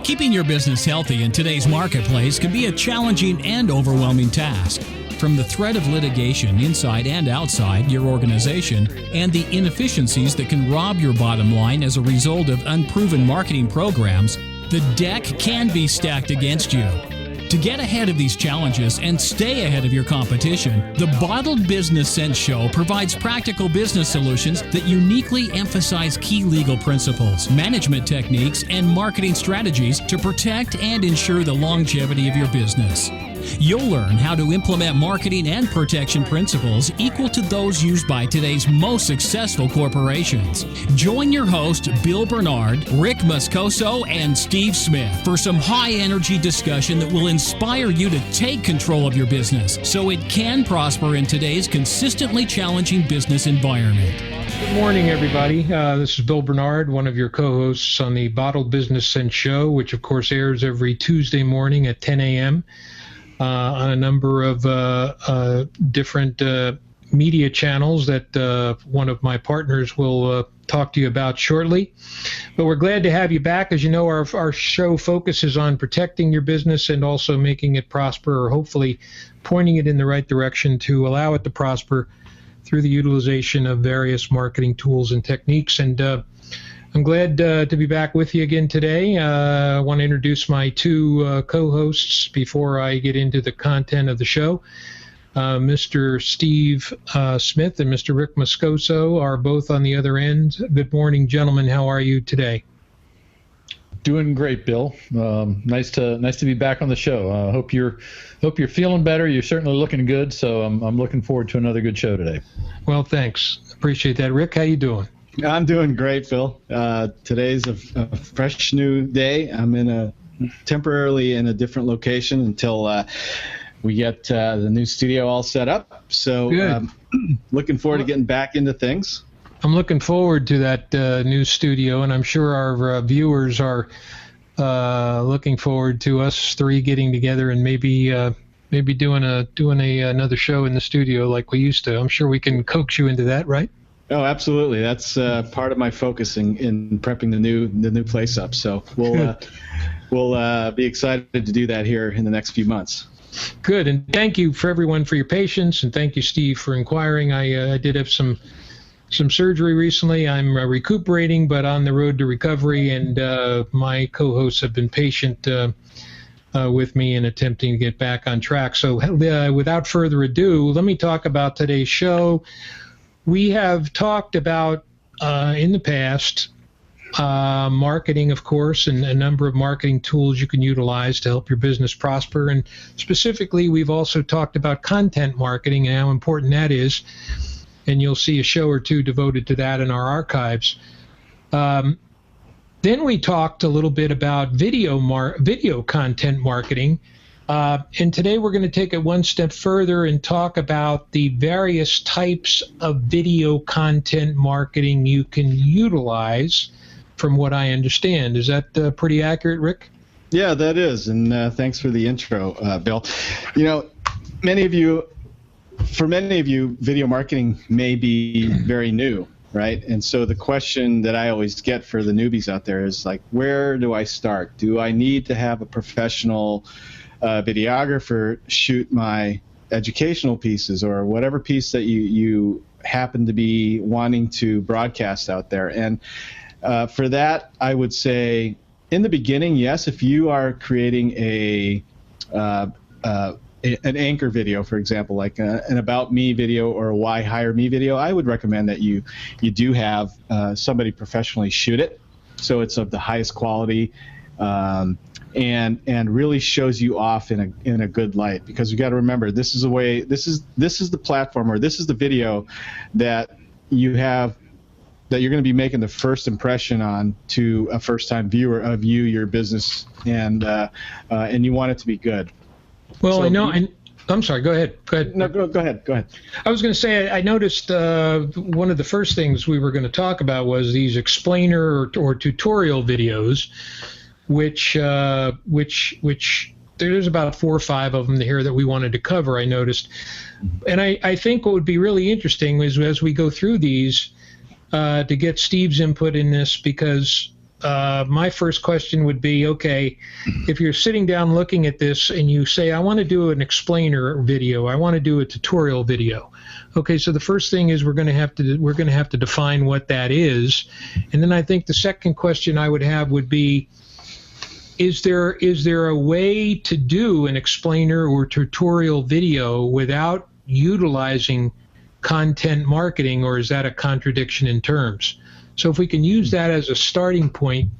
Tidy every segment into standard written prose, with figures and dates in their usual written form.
Keeping your business healthy in today's marketplace can be a challenging and overwhelming task. From the threat of litigation inside and outside your organization and the inefficiencies that can rob your bottom line as a result of unproven marketing programs, the deck can be stacked against you. To get ahead of these challenges and stay ahead of your competition, the Bottled Business Sense Show provides practical business solutions that uniquely emphasize key legal principles, management techniques, and marketing strategies to protect and ensure the longevity of your business. You'll learn how to implement marketing and protection principles equal to those used by today's most successful corporations. Join your hosts Bill Bernard, Rick Moscoso, and Steve Smith for some high-energy discussion that will inspire you to take control of your business so it can prosper in today's consistently challenging business environment. Good morning, everybody. This is Bill Bernard, one of your co-hosts on the Bottled Business Sense Show, which, of course, airs every Tuesday morning at 10 a.m. On a number of different media channels that one of my partners will talk to you about shortly. But we're glad to have you back. As you know, our show focuses on protecting your business and also making it prosper, or hopefully pointing it in the right direction to allow it to prosper through the utilization of various marketing tools and techniques. And I'm glad to be back with you again today. I want to introduce my two co-hosts before I get into the content of the show. Mr. Steve Smith and Mr. Rick Moscoso are both on the other end. Good morning, gentlemen. How are you today? Doing great, Bill. Nice to be back on the show. Hope you're feeling better. You're certainly looking good. So I'm looking forward to another good show today. Well, thanks. Appreciate that. Rick, how you doing? I'm doing great, Phil. Today's a fresh new day. I'm temporarily in a different location until we get the new studio all set up. So looking forward to getting back into things. I'm looking forward to that new studio, and I'm sure our viewers are looking forward to us three getting together and maybe doing another show in the studio like we used to. I'm sure we can coax you into that, right? Oh, absolutely. That's part of my focus in prepping the new place up. So we'll be excited to do that here in the next few months. Good, and thank you for everyone for your patience, and thank you, Steve, for inquiring. I did have some surgery recently. I'm recuperating, but on the road to recovery, and my co-hosts have been patient with me in attempting to get back on track. So without further ado, let me talk about today's show. We have talked about in the past marketing, of course, and a number of marketing tools you can utilize to help your business prosper. And specifically, we've also talked about content marketing and how important that is. And you'll see a show or two devoted to that in our archives. Then we talked a little bit about video content marketing. And today we're going to take it one step further and talk about the various types of video content marketing you can utilize, from what I understand. Is that pretty accurate, Rick? Yeah, that is. And thanks for the intro, Bill. You know, for many of you, video marketing may be very new, right? And so the question that I always get for the newbies out there is like, where do I start? Do I need to have a professional videographer shoot my educational pieces or whatever piece that you happen to be wanting to broadcast out there? And for that, I would say in the beginning, yes, if you are creating an anchor video, for example, like an About Me video or a Why Hire Me video, I would recommend that you do have somebody professionally shoot it, so it's of the highest quality and really shows you off in a good light. Because you got to remember, this is the platform, or this is the video that you're going to be making the first impression on to a first-time viewer of your business, and you want it to be good. Well, so, I'm sorry. Go ahead. No, go ahead. I was going to say, I noticed one of the first things we were going to talk about was these explainer or tutorial videos, which there's about 4 or 5 of them here that we wanted to cover, I noticed. And I think what would be really interesting is as we go through these, to get Steve's input in this, because my first question would be, okay, if you're sitting down looking at this and you say, I want to do an explainer video, I want to do a tutorial video. Okay, so the first thing is we're going to have to define what that is. And then I think the second question I would have would be, is there a way to do an explainer or tutorial video without utilizing content marketing, or is that a contradiction in terms? So if we can use that as a starting point,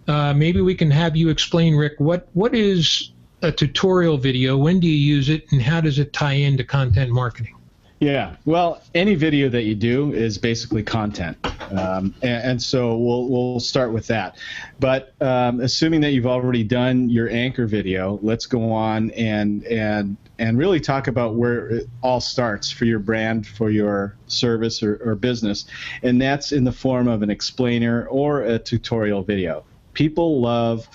maybe we can have you explain, Rick, what is a tutorial video, when do you use it, and how does it tie into content marketing? Yeah, well, any video that you do is basically content, and so we'll start with that. But assuming that you've already done your anchor video, let's go on and really talk about where it all starts for your brand, for your service or business, and that's in the form of an explainer or a tutorial video. People love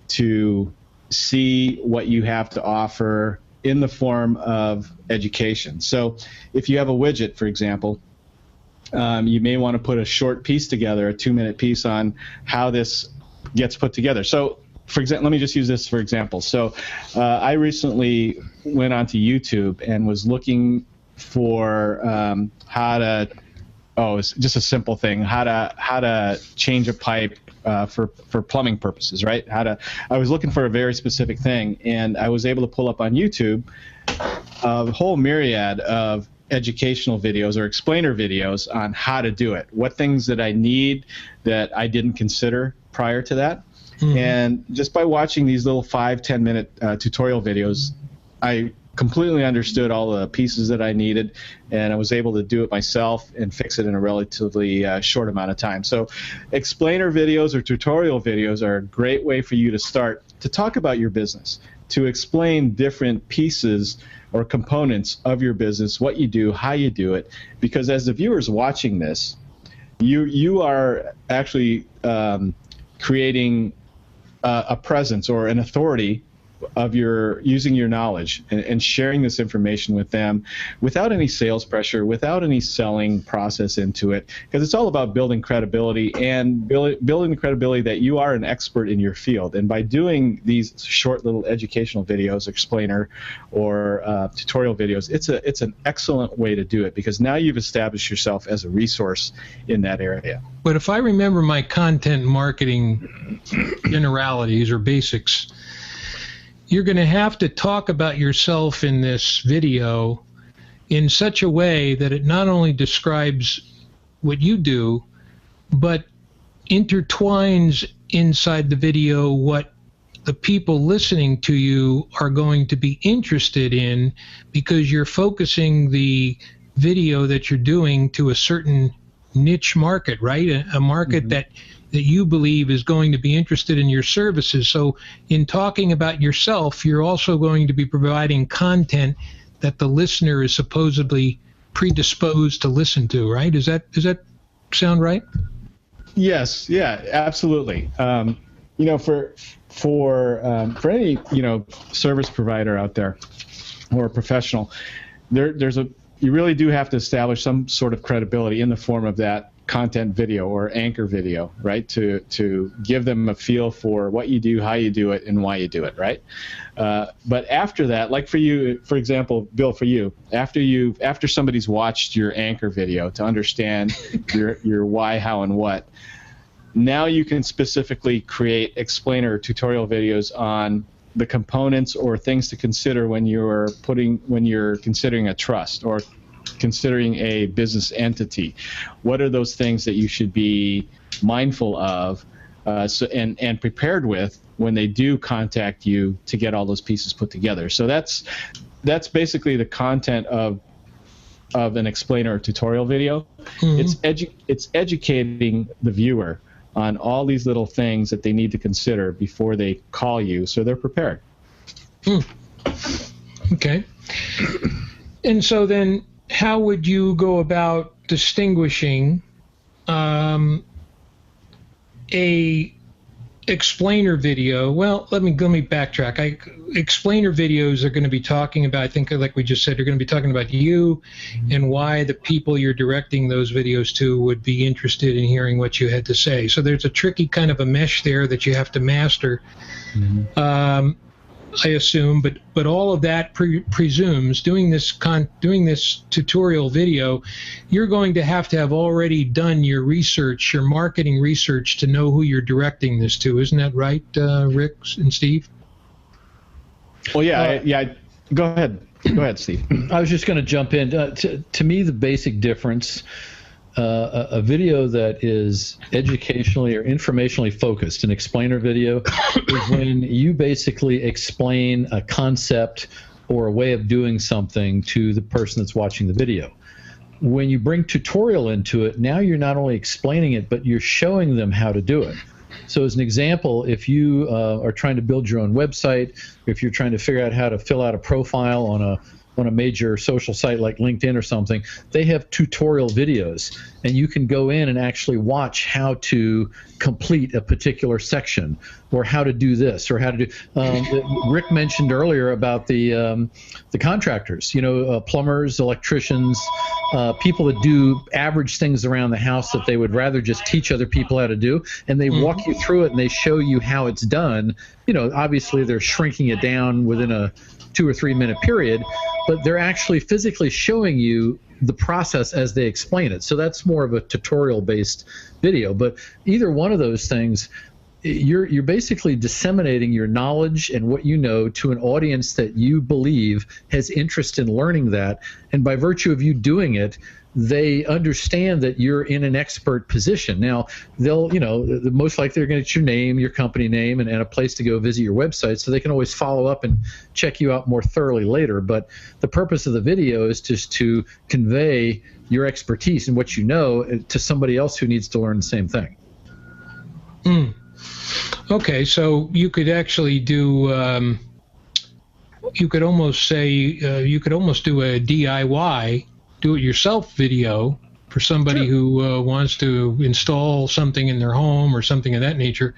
to see what you have to offer in the form of education. So if you have a widget, for example, you may want to put a short piece together, a 2-minute piece on how this gets put together. So for example, let me just use this for example. So I recently went onto YouTube and was looking for it's just a simple thing, how to change a pipe for plumbing purposes, right? I was looking for a very specific thing, and I was able to pull up on YouTube a whole myriad of educational videos or explainer videos on how to do it, what things that I need that I didn't consider prior to that. Mm-hmm. And just by watching these little 5-10 minute tutorial videos, I completely understood all the pieces that I needed, and I was able to do it myself and fix it in a relatively short amount of time. So explainer videos or tutorial videos are a great way for you to start to talk about your business, to explain different pieces or components of your business, what you do, how you do it, because as the viewers watching this, you are actually creating a presence or an authority of using your knowledge and sharing this information with them without any sales pressure, without any selling process into it, because it's all about building credibility and building the credibility that you are an expert in your field. And by doing these short little educational videos, explainer or tutorial videos, it's an excellent way to do it, because now you've established yourself as a resource in that area. But if I remember my content marketing generalities or basics, you're going to have to talk about yourself in this video in such a way that it not only describes what you do, but intertwines inside the video what the people listening to you are going to be interested in, because you're focusing the video that you're doing to a certain niche market, right? A market that you believe is going to be interested in your services. So in talking about yourself, you're also going to be providing content that the listener is supposedly predisposed to listen to, right? Does that sound right? Yes, yeah, absolutely. For any service provider out there or a professional, you really do have to establish some sort of credibility in the form of that content video or anchor video, right? To give them a feel for what you do, how you do it, and why you do it, right? But after that, like for you, for example, Bill, for you, after somebody's watched your anchor video to understand your why, how, and what, now you can specifically create explainer tutorial videos on the components or things to consider when you're considering a trust or considering a business entity. What are those things that you should be mindful of and prepared with when they do contact you to get all those pieces put together? So that's basically the content of an explainer or tutorial video. Mm-hmm. It's educating the viewer on all these little things that they need to consider before they call you, so they're prepared. Okay. And so then, how would you go about distinguishing a explainer video, well, let me backtrack. Explainer videos are going to be talking about, I think, like we just said, they're going to be talking about you and why the people you're directing those videos to would be interested in hearing what you had to say. So there's a tricky kind of a mesh there that you have to master. I assume, but all of that presumes doing this tutorial video, you're going to have already done your research, your marketing research, to know who you're directing this to. Isn't that right, Rick and Steve? Well, yeah. Go ahead, Steve. I was just going to jump in. To me, the basic difference. A video that is educationally or informationally focused, an explainer video, is when you basically explain a concept or a way of doing something to the person that's watching the video. When you bring tutorial into it, now you're not only explaining it, but you're showing them how to do it. So as an example, if you are trying to build your own website, if you're trying to figure out how to fill out a profile on a major social site like LinkedIn or something, they have tutorial videos, and you can go in and actually watch how to complete a particular section, or how to do this, or how to do. Rick mentioned earlier about the contractors, plumbers, electricians, people that do average things around the house that they would rather just teach other people how to do, and they walk you through it and they show you how it's done. Obviously they're shrinking it down within a 2 or 3 minute period, but they're actually physically showing you the process as they explain it. So that's more of a tutorial based video. But either one of those things, you're basically disseminating your knowledge and what you know to an audience that you believe has interest in learning that, and by virtue of you doing it, they understand that you're in an expert position. Now, they'll, most likely they're going to get your name, your company name, and a place to go visit your website, so they can always follow up and check you out more thoroughly later. But the purpose of the video is just to convey your expertise and what you know to somebody else who needs to learn the same thing. Okay, so you could actually do, you could almost do a DIY, do-it-yourself video for somebody who wants to install something in their home or something of that nature.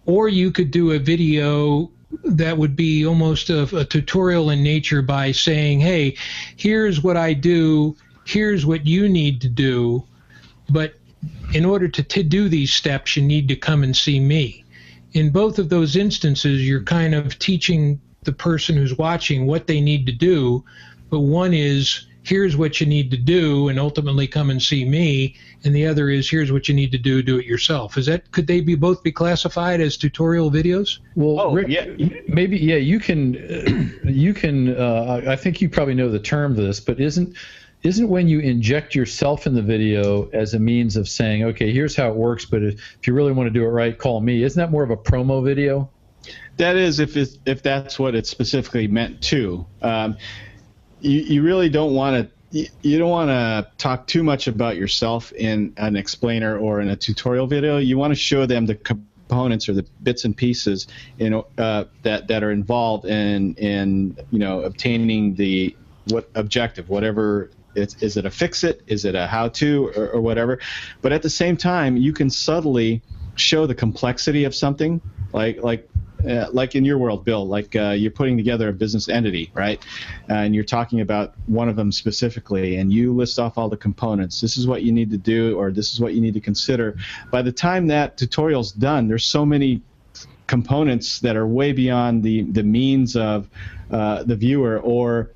Or you could do a video that would be almost a tutorial in nature by saying, hey, here's what I do, here's what you need to do, but in order to do these steps, you need to come and see me. In both of those instances, you're kind of teaching the person who's watching what they need to do, but one is, here's what you need to do and ultimately come and see me, and the other is, here's what you need to do it yourself. Could they both be classified as tutorial videos? Well, Rick, maybe, you can, I think you probably know the term for this, but isn't when you inject yourself in the video as a means of saying, okay, here's how it works, but if you really want to do it right, call me. Isn't that more of a promo video? That is, if that's what it's specifically meant to. You really don't want to. You don't want to talk too much about yourself in an explainer or in a tutorial video. You want to show them the components or the bits and pieces that are involved in obtaining the objective, whatever. Is it a fix-it? Is it a how-to or whatever? But at the same time, you can subtly show the complexity of something, like in your world, Bill, like you're putting together a business entity, right? And you're talking about one of them specifically, and you list off all the components. This is what you need to do, or this is what you need to consider. By the time that tutorial's done, there's so many components that are way beyond the means of the viewer, or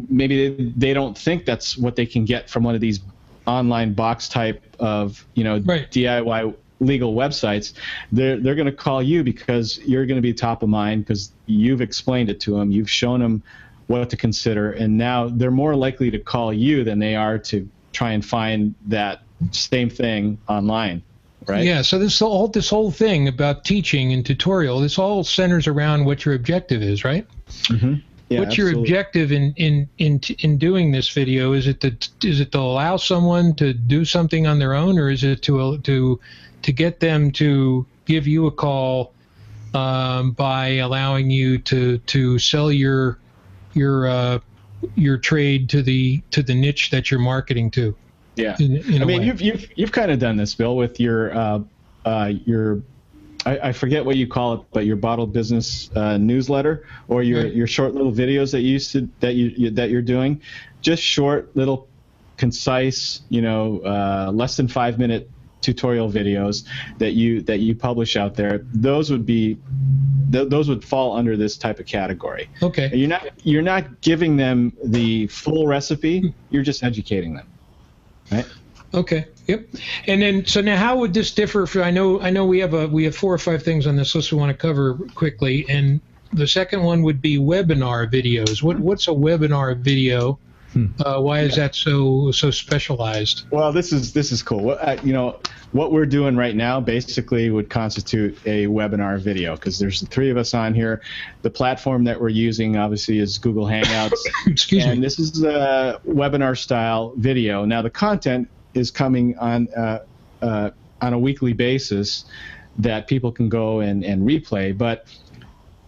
maybe they don't think that's what they can get from one of these online box type of right. DIY legal websites. They're going to call you because you're going to be top of mind, because you've explained it to them, you've shown them what to consider, and now they're more likely to call you than they are to try and find that same thing online, right? Yeah, so this whole thing about teaching and tutorial, this all centers around what your objective is, right? Mm-hmm. Yeah, what's your objective in doing this video? Is it to allow someone to do something on their own, or is it to get them to give you a call by allowing you to sell your trade to the niche that you're marketing to? Yeah. In I a mean, way. you've kind of done this, Bill, with your I forget what you call it, but your bottle business newsletter, or your short little videos that you're doing, just short little concise, less than 5 minute tutorial videos that you publish out there. Those would fall under this type of category. Okay. And you're not giving them the full recipe. You're just educating them, right? Okay. Yep. And then, so now, how would this differ? I know we have 4 or 5 things on this list we want to cover quickly, and the second one would be webinar videos. What's a webinar video? Why is that so specialized? Well, this is cool. What we're doing right now basically would constitute a webinar video, because there's the 3 of us on here. The platform that we're using obviously is Google Hangouts. Excuse me. And this is a webinar style video. Now the content is coming on a weekly basis that people can go and replay. But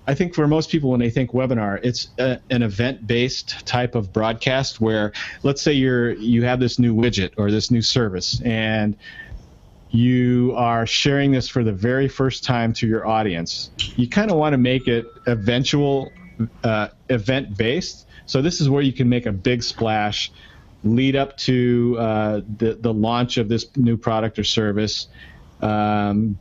I think for most people, when they think webinar, it's an event-based type of broadcast where, let's say you have this new widget or this new service, and you are sharing this for the very first time to your audience. You kind of want to make it eventual event-based. So this is where you can make a big splash, lead up to the launch of this new product or service.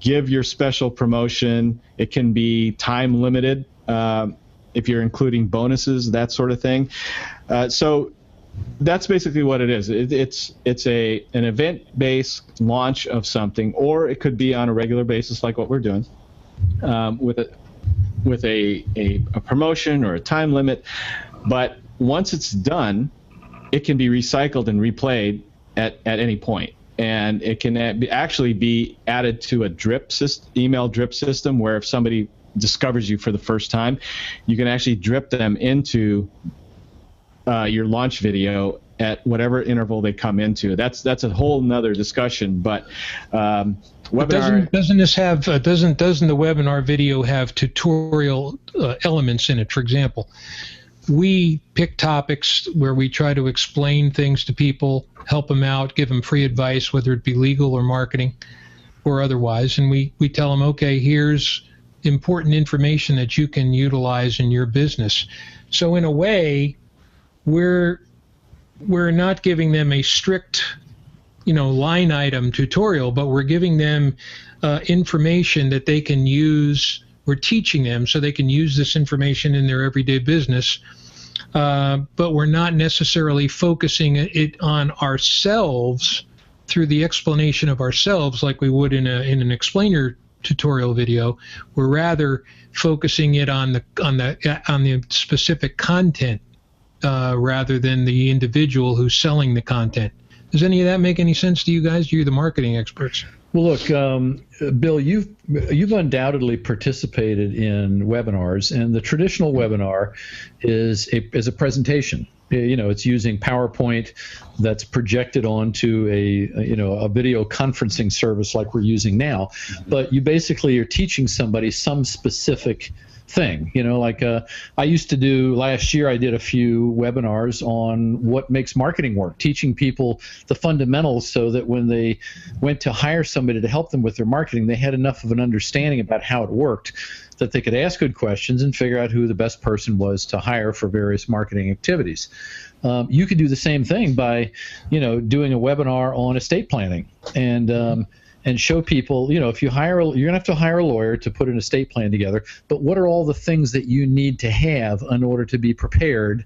Give your special promotion. It can be time limited if you're including bonuses, that sort of thing. So that's basically what it is. It's an event-based launch of something, or it could be on a regular basis like what we're doing with a promotion or a time limit. But once it's done, it can be recycled and replayed at any point. And it can actually be added to a email drip system, where if somebody discovers you for the first time, you can actually drip them into your launch video at whatever interval they come into. That's a whole nother discussion. But webinar doesn't the webinar video have tutorial elements in it? For example, we pick topics where we try to explain things to people, help them out, give them free advice, whether it be legal or marketing or otherwise. And we tell them, okay, here's important information that you can utilize in your business. So in a way, we're not giving them a strict, line item tutorial, but we're giving them information that they can use. We're teaching them so they can use this information in their everyday business, but we're not necessarily focusing it on ourselves through the explanation of ourselves like we would in an explainer tutorial video. We're rather focusing it on the specific content rather than the individual who's selling the content. Does any of that make any sense to you guys? You're the marketing experts. Well, look, Bill, you've undoubtedly participated in webinars, and the traditional webinar is a presentation. It's using PowerPoint that's projected onto a video conferencing service like we're using now. Mm-hmm. But you basically are teaching somebody some specific thing. I used to do, last year I did a few webinars on what makes marketing work, teaching people the fundamentals so that when they went to hire somebody to help them with their marketing, they had enough of an understanding about how it worked that they could ask good questions and figure out who the best person was to hire for various marketing activities. You could do the same thing by, doing a webinar on estate planning and show people, if you're going to have to hire a lawyer to put an estate plan together, but what are all the things that you need to have in order to be prepared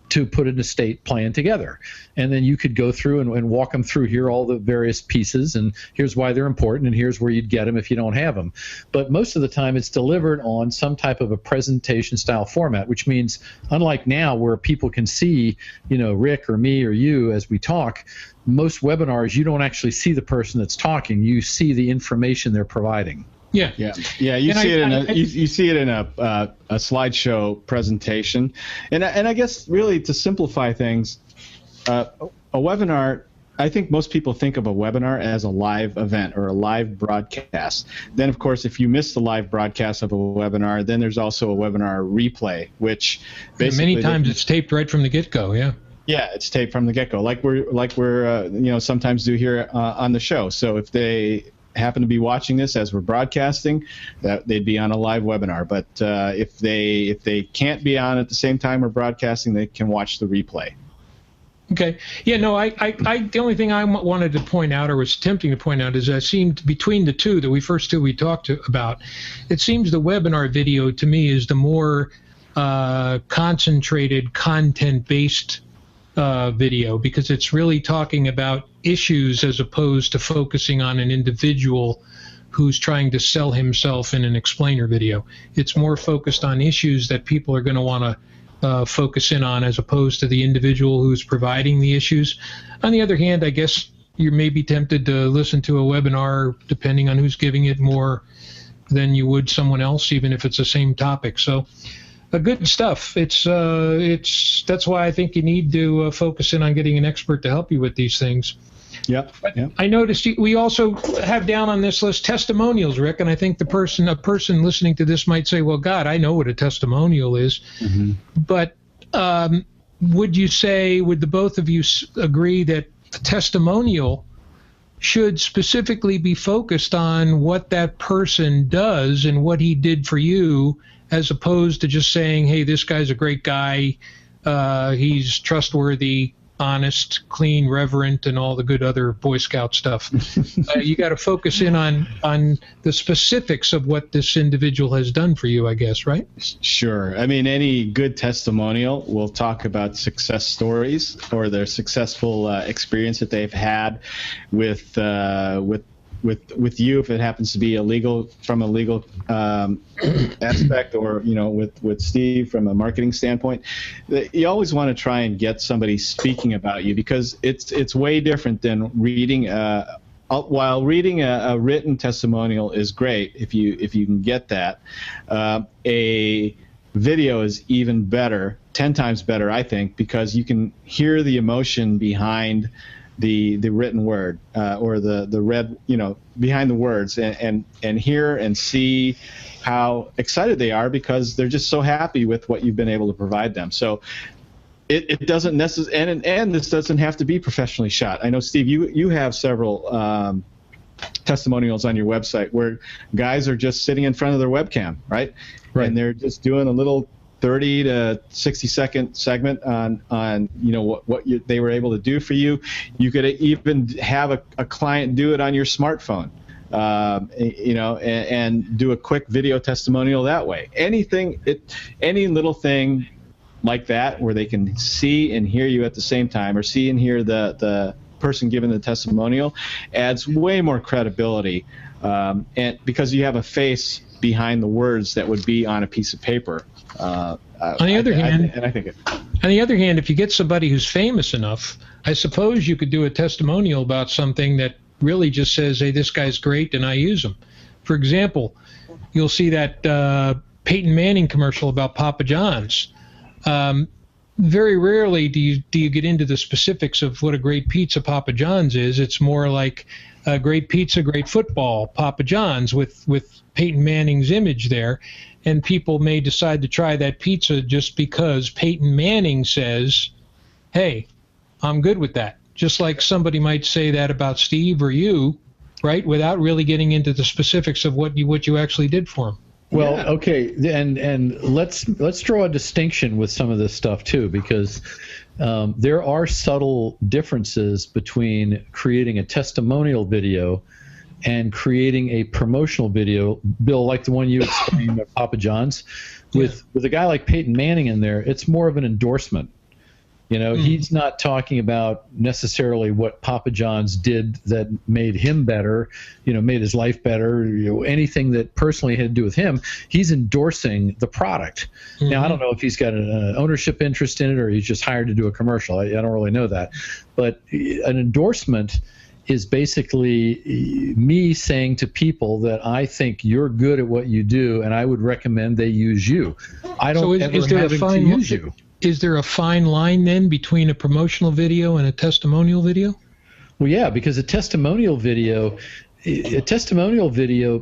to put an estate plan together? And then you could go through and walk them through, here are all the various pieces, and here's why they're important, and here's where you'd get them if you don't have them. But most of the time it's delivered on some type of a presentation style format, which means, unlike now where people can see, Rick or me or you as we talk, most webinars you don't actually see the person that's talking, you see the information they're providing. Yeah. You see it in a slideshow presentation, and I guess really to simplify things, a webinar. I think most people think of a webinar as a live event or a live broadcast. Then, of course, if you miss the live broadcast of a webinar, then there's also a webinar replay, which basically many times it's taped right from the get-go. Yeah. Yeah, it's taped from the get-go, like we're sometimes do here on the show. So if they happen to be watching this as we're broadcasting, that they'd be on a live webinar. But if they can't be on at the same time we're broadcasting, they can watch the replay. Okay. Yeah, no, the only thing I wanted to point out, or was attempting to point out, is that it seemed between the two, the first two we talked about, it seems the webinar video to me is the more concentrated, content-based video, because it's really talking about issues as opposed to focusing on an individual who's trying to sell himself in an explainer video. It's more focused on issues that people are going to want to focus in on, as opposed to the individual who's providing the issues. On the other hand, I guess you may be tempted to listen to a webinar, depending on who's giving it, more than you would someone else, even if it's the same topic. So good stuff. It's that's why I think you need to focus in on getting an expert to help you with these things. Yep. I noticed we also have down on this list testimonials, Rick, and I think a person listening to this might say, well, God, I know what a testimonial is. Mm-hmm. But would the both of you agree that a testimonial should specifically be focused on what that person does and what he did for you, as opposed to just saying, hey, this guy's a great guy, he's trustworthy, honest, clean, reverent, and all the good other Boy Scout stuff? You got to focus in on the specifics of what this individual has done for you, I guess, right? Sure. I mean, any good testimonial will talk about success stories or their successful experience that they've had with you, if it happens to be from a legal aspect, or with Steve from a marketing standpoint. You always want to try and get somebody speaking about you, because it's way different than reading. While reading a written testimonial is great if you can get that, a video is even better, 10 times better, I think, because you can hear the emotion behind the written word, or the read, behind the words, and hear and see how excited they are, because they're just so happy with what you've been able to provide them. So it doesn't necessarily, and this doesn't have to be professionally shot. I know, Steve, you have several testimonials on your website where guys are just sitting in front of their webcam, right? And they're just doing a little 30 to 60 second segment on what they were able to do for you. You could even have a client do it on your smartphone, and do a quick video testimonial that way. Any little thing like that where they can see and hear you at the same time, or see and hear the person giving the testimonial, adds way more credibility, and because you have a face behind the words that would be on a piece of paper. On the other hand, if you get somebody who's famous enough, I suppose you could do a testimonial about something that really just says, hey, this guy's great and I use him. For example, you'll see that Peyton Manning commercial about Papa John's. Very rarely do you get into the specifics of what a great pizza Papa John's is. It's more like great pizza, great football, Papa John's, with Peyton Manning's image there. And people may decide to try that pizza just because Peyton Manning says, hey, I'm good with that. Just like somebody might say that about Steve or you, right, without really getting into the specifics of what you actually did for him. Well, yeah. Okay, and let's draw a distinction with some of this stuff too, because there are subtle differences between creating a testimonial video and creating a promotional video, Bill, like the one you explained at Papa John's. With a guy like Peyton Manning in there, it's more of an endorsement. He's not talking about necessarily what Papa John's did that made him better, made his life better, anything that personally had to do with him. He's endorsing the product. Mm-hmm. Now, I don't know if he's got an ownership interest in it, or he's just hired to do a commercial. I don't really know that. But an endorsement is basically me saying to people that I think you're good at what you do, and I would recommend they use you. I don't ever having to use you. Is there a fine line then between a promotional video and a testimonial video? Well, yeah, because a testimonial video,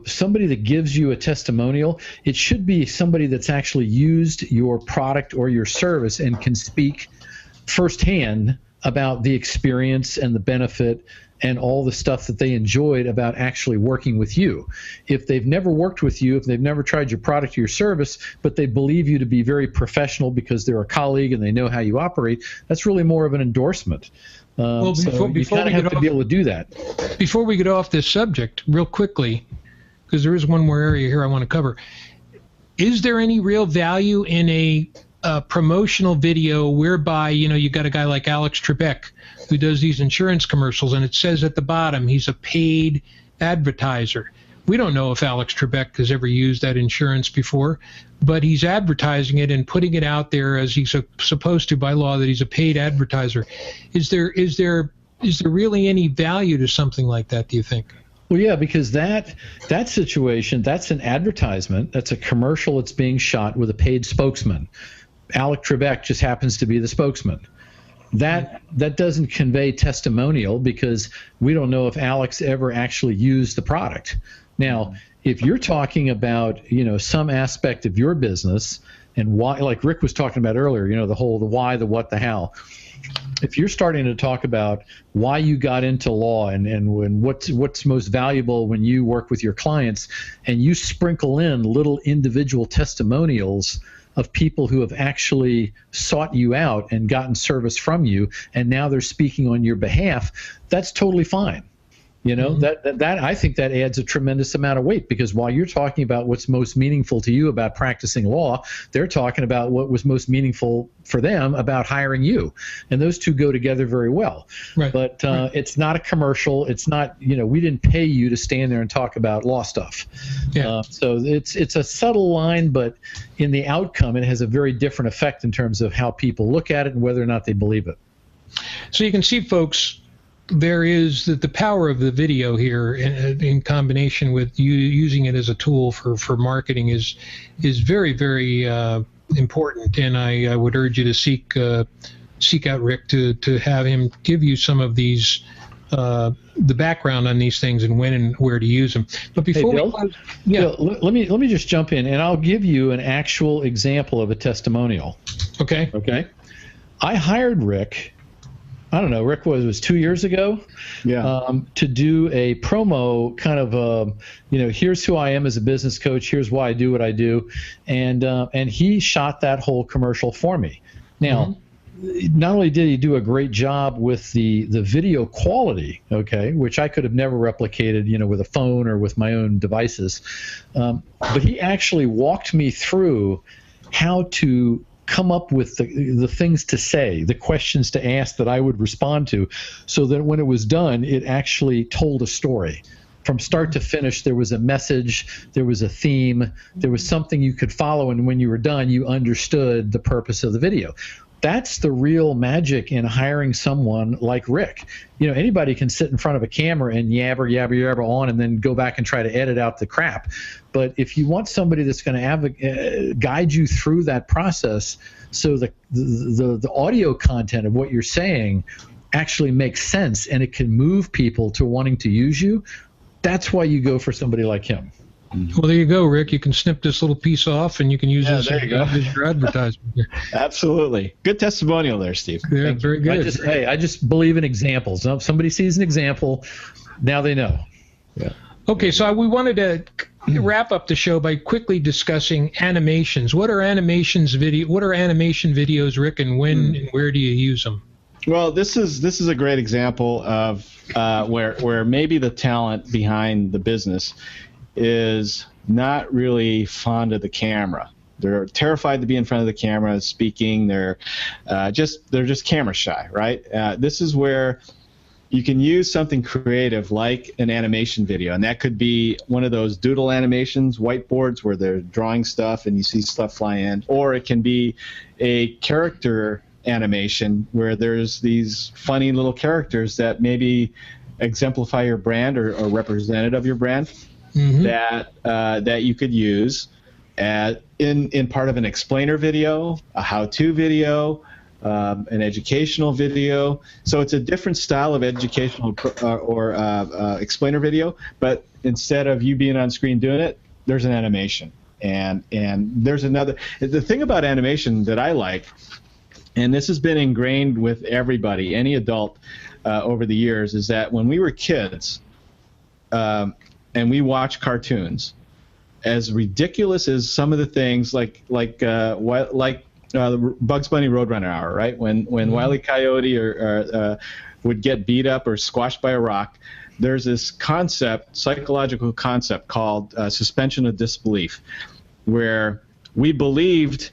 somebody that gives you a testimonial, it should be somebody that's actually used your product or your service and can speak firsthand about the experience and the benefit and all the stuff that they enjoyed about actually working with you. If they've never worked with you, if they've never tried your product or your service, but they believe you to be very professional because they're a colleague and they know how you operate, that's really more of an endorsement. Well, so you kind of have to be able to do that. Before we get off this subject, real quickly, because there is one more area here I want to cover, is there any real value in a promotional video whereby, you got a guy like Alex Trebek who does these insurance commercials, and it says at the bottom he's a paid advertiser? We don't know if Alex Trebek has ever used that insurance before, but he's advertising it and putting it out there as he's supposed to by law, that he's a paid advertiser. Is there really any value to something like that, do you think? Well, yeah, because that situation, that's an advertisement. That's a commercial that's being shot with a paid spokesman. Alex Trebek just happens to be the spokesman. That doesn't convey testimonial because we don't know if Alex ever actually used the product. Now, if you're talking about, some aspect of your business and why, like Rick was talking about earlier, the why, the what, the how. If you're starting to talk about why you got into law and what's most valuable when you work with your clients, and you sprinkle in little individual testimonials of people who have actually sought you out and gotten service from you, and now they're speaking on your behalf, that's totally fine. That I think that adds a tremendous amount of weight, because while you're talking about what's most meaningful to you about practicing law, they're talking about what was most meaningful for them about hiring you, and those two go together very well. Right. But it's not a commercial. It's not, we didn't pay you to stand there and talk about law stuff. Yeah. So it's a subtle line, but in the outcome, it has a very different effect in terms of how people look at it and whether or not they believe it. So you can see, folks, there is the power of the video here in combination with you using it as a tool for marketing is very, very important. And I would urge you to seek out Rick to have him give you some of these the background on these things and when and where to use them. But before Bill, Bill, let me just jump in, and I'll give you an actual example of a testimonial. Okay. I hired Rick. I don't know, Rick was 2 years ago, to do a promo kind of, here's who I am as a business coach, here's why I do what I do, and he shot that whole commercial for me. Now, not only did he do a great job with the video quality, which I could have never replicated, with a phone or with my own devices, but he actually walked me through how to come up with the things to say, the questions to ask that I would respond to, so that when it was done, it actually told a story. From start to finish, there was a message, there was a theme, there was something you could follow, and when you were done, you understood the purpose of the video. That's the real magic in hiring someone like Rick. Anybody can sit in front of a camera and yabber on and then go back and try to edit out the crap. But if you want somebody that's going to guide you through that process so the audio content of what you're saying actually makes sense and it can move people to wanting to use you, that's why you go for somebody like him. Well, there you go, Rick. You can snip this little piece off, and you can use this as your advertisement here. Absolutely. Good testimonial there, Steve. Yeah, very good. I just believe in examples. If somebody sees an example, now they know. Yeah. Okay, so we wanted to wrap up the show by quickly discussing animations. What are animation videos, Rick, and when and where do you use them? Well, this is a great example of where maybe the talent behind the business is not really fond of the camera. They're terrified to be in front of the camera speaking. They're just camera shy, right? This is where you can use something creative like an animation video, and that could be one of those doodle animations, whiteboards where they're drawing stuff and you see stuff fly in, or it can be a character animation where there's these funny little characters that maybe exemplify your brand or representative of your brand. That you could use in part of an explainer video, a how-to video, an educational video. So it's a different style of educational or explainer video, but instead of you being on screen doing it, there's an animation. And there's another. The thing about animation that I like and this has been ingrained with everybody, any adult over the years, is that when we were kids and we watched cartoons, as ridiculous as some of the things like the Bugs Bunny Roadrunner Hour, right? When Wile E. Coyote would get beat up or squashed by a rock, there's this psychological concept called suspension of disbelief, where we believed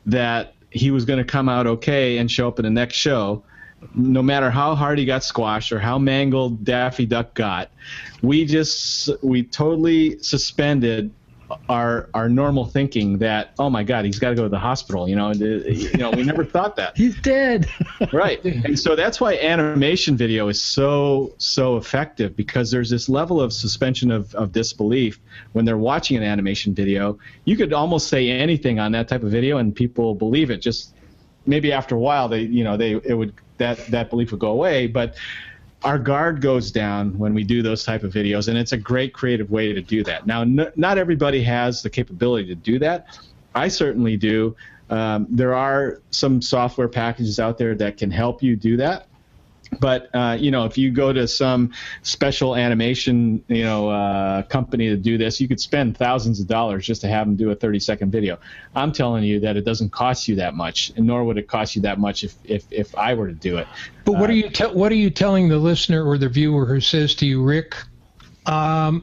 that he was going to come out okay and show up in the next show, no matter how hard he got squashed or how mangled Daffy Duck got. We totally suspended our normal thinking that, oh my God, he's got to go to the hospital. We never thought that. He's dead. Right. And so that's why animation video is so effective, because there's this level of suspension of disbelief when they're watching an animation video. You could almost say anything on that type of video and people believe it. Just maybe after a while that belief would go away, but our guard goes down when we do those type of videos, and it's a great creative way to do that. Now, not everybody has the capability to do that. I certainly do. There are some software packages out there that can help you do that. But if you go to some special animation company to do this, you could spend thousands of dollars just to have them do a 30-second video. I'm telling you that it doesn't cost you that much, and nor would it cost you that much if I were to do it. But what are you telling the listener or the viewer who says to you, Rick, why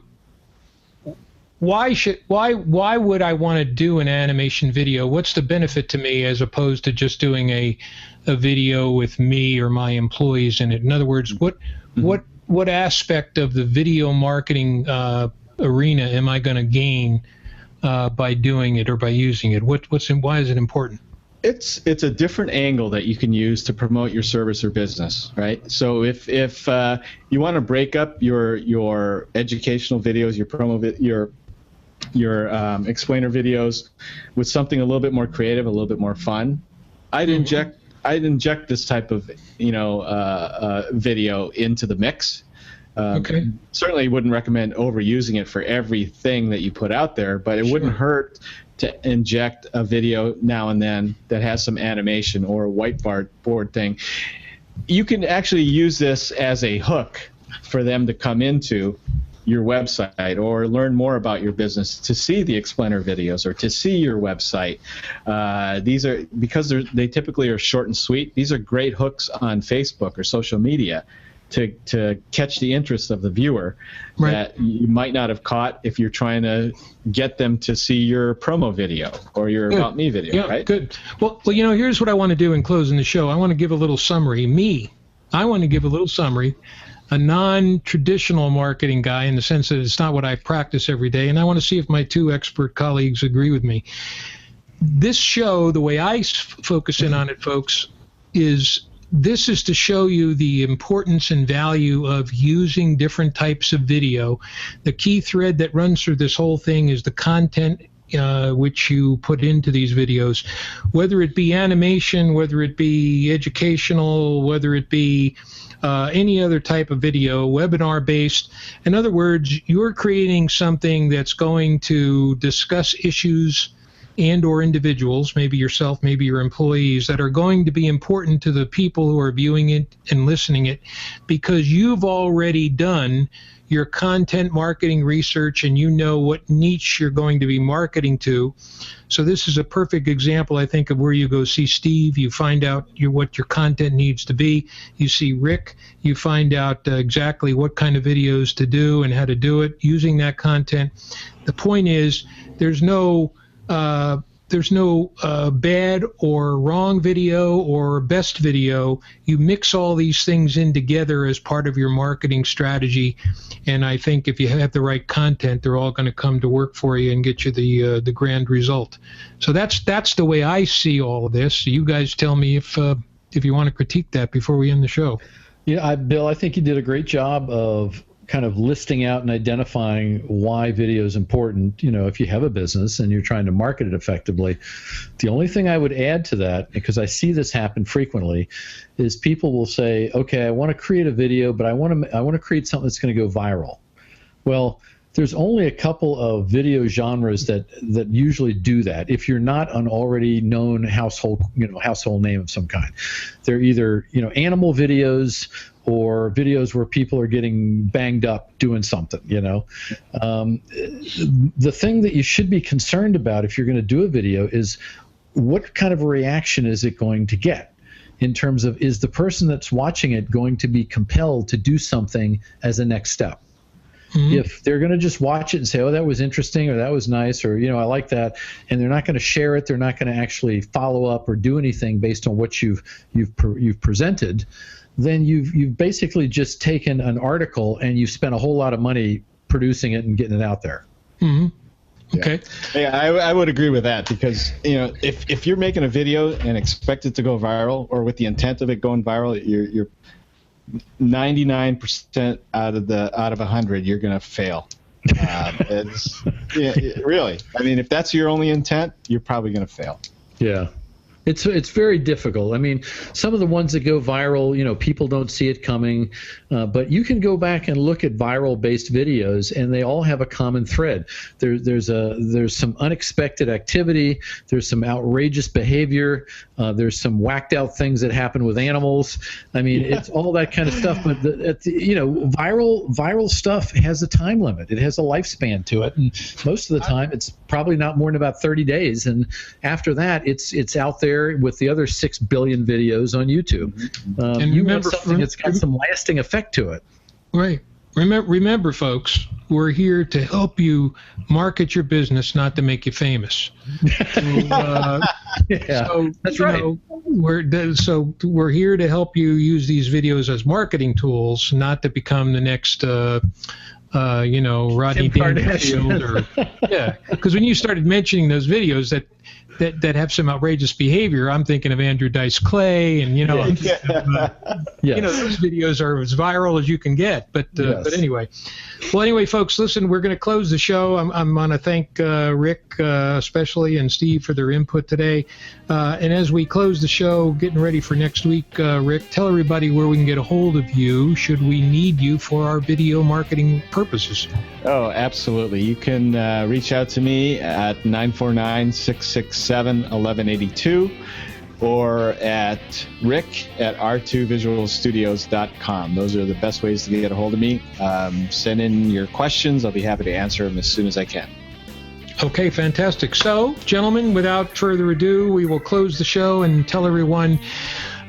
would I want to do an animation video? What's the benefit to me as opposed to just doing a video with me or my employees in it? In other words, what aspect of the video marketing arena am I going to gain by doing it or by using it? Why is it important? It's a different angle that you can use to promote your service or business, right? So if you want to break up your educational videos, your promo your explainer videos with something a little bit more creative, a little bit more fun, I'd inject this type of video into the mix. Okay. Certainly wouldn't recommend overusing it for everything that you put out there, but it wouldn't hurt to inject a video now and then that has some animation or a whiteboard thing. You can actually use this as a hook for them to come into your website or learn more about your business, to see the explainer videos or to see your website. These are, because they typically are short and sweet, these are great hooks on Facebook or social media to catch the interest of the viewer, right, that you might not have caught if you're trying to get them to see your promo video or your About Me video, right? Good. Well, here's what I want to do in closing the show. I want to give a little summary. I want to give a little summary, a non-traditional marketing guy in the sense that it's not what I practice every day, and I want to see if my two expert colleagues agree with me. This show, the way I focus in on it, folks, this is to show you the importance and value of using different types of video. The key thread that runs through this whole thing is the content which you put into these videos, whether it be animation, whether it be educational, whether it be any other type of video, webinar based. In other words, you're creating something that's going to discuss issues and or individuals, maybe yourself, maybe your employees, that are going to be important to the people who are viewing it and listening it, because you've already done your content marketing research and you know what niche you're going to be marketing to. So this is a perfect example, I think, of where you go see Steve, you find out what your content needs to be. You see Rick, you find out exactly what kind of videos to do and how to do it using that content. The point is, there's no bad or wrong video or best video. You mix all these things in together as part of your marketing strategy, and I think if you have the right content, they're all going to come to work for you and get you the grand result. So that's the way I see all of this. So you guys tell me if you want to critique that before we end the show. Yeah, Bill, I think you did a great job of kind of listing out and identifying why video is important, if you have a business and you're trying to market it effectively. The only thing I would add to that, because I see this happen frequently, is people will say, okay, I want to create a video, but I want to create something that's going to go viral. Well, there's only a couple of video genres that usually do that. If you're not an already known household name of some kind, they're either animal videos or videos where people are getting banged up doing something. The thing that you should be concerned about if you're going to do a video is what kind of a reaction is it going to get, in terms of, is the person that's watching it going to be compelled to do something as a next step? Mm-hmm. If they're going to just watch it and say, oh, that was interesting, or that was nice, or I like that, and they're not going to share it, they're not going to actually follow up or do anything based on what you've presented, then you've basically just taken an article and you've spent a whole lot of money producing it and getting it out there. Mm-hmm. Okay. Yeah, I would agree with that, because if you're making a video and expect it to go viral, or with the intent of it going viral, you're 99% out of 100 you're going to fail. Really. I mean, if that's your only intent, you're probably going to fail. Yeah. It's very difficult. I mean, some of the ones that go viral, people don't see it coming, but you can go back and look at viral-based videos, and they all have a common thread. There's some unexpected activity. There's some outrageous behavior. There's some whacked-out things that happen with animals. I mean, it's all that kind of stuff. But viral stuff has a time limit. It has a lifespan to it, and most of the time, it's probably not more than about 30 days. And after that, it's out there with the other 6 billion videos on YouTube. And you want something that's got some lasting effect to it. Right. Remember, folks, we're here to help you market your business, not to make you famous. So that's right. We're here to help you use these videos as marketing tools, not to become the next Rodney Dangerfield, because when you started mentioning those videos that have some outrageous behavior, I'm thinking of Andrew Dice Clay, and those videos are as viral as you can get. But anyway, folks, listen, we're going to close the show. I'm going to thank Rick especially, and Steve for their input today. And as we close the show, getting ready for next week, Rick, tell everybody where we can get a hold of you should we need you for our video marketing purposes. Oh, absolutely. You can reach out to me at 949-667-1182 or at rick@r2visualstudios.com. Those are the best ways to get a hold of me. Send in your questions. I'll be happy to answer them as soon as I can. Okay, fantastic. So, gentlemen, without further ado, we will close the show and tell everyone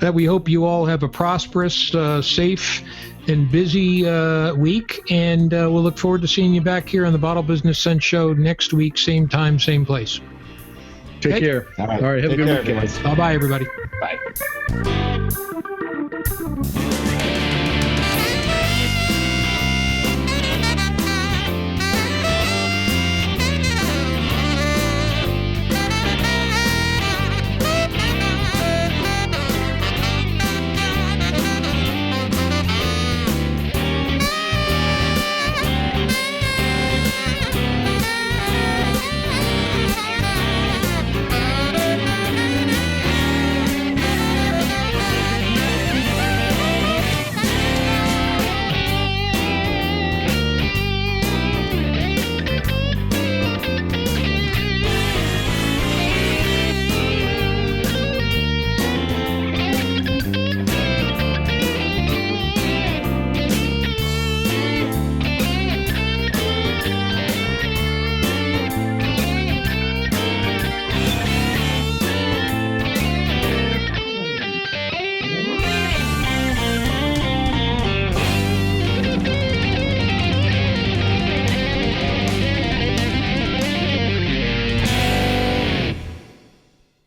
that we hope you all have a prosperous, safe, and busy week, and we'll look forward to seeing you back here on the Bottle Business Sense Show next week, same time, same place. Take care. All right, have a good week, guys. Bye-bye, everybody. Bye.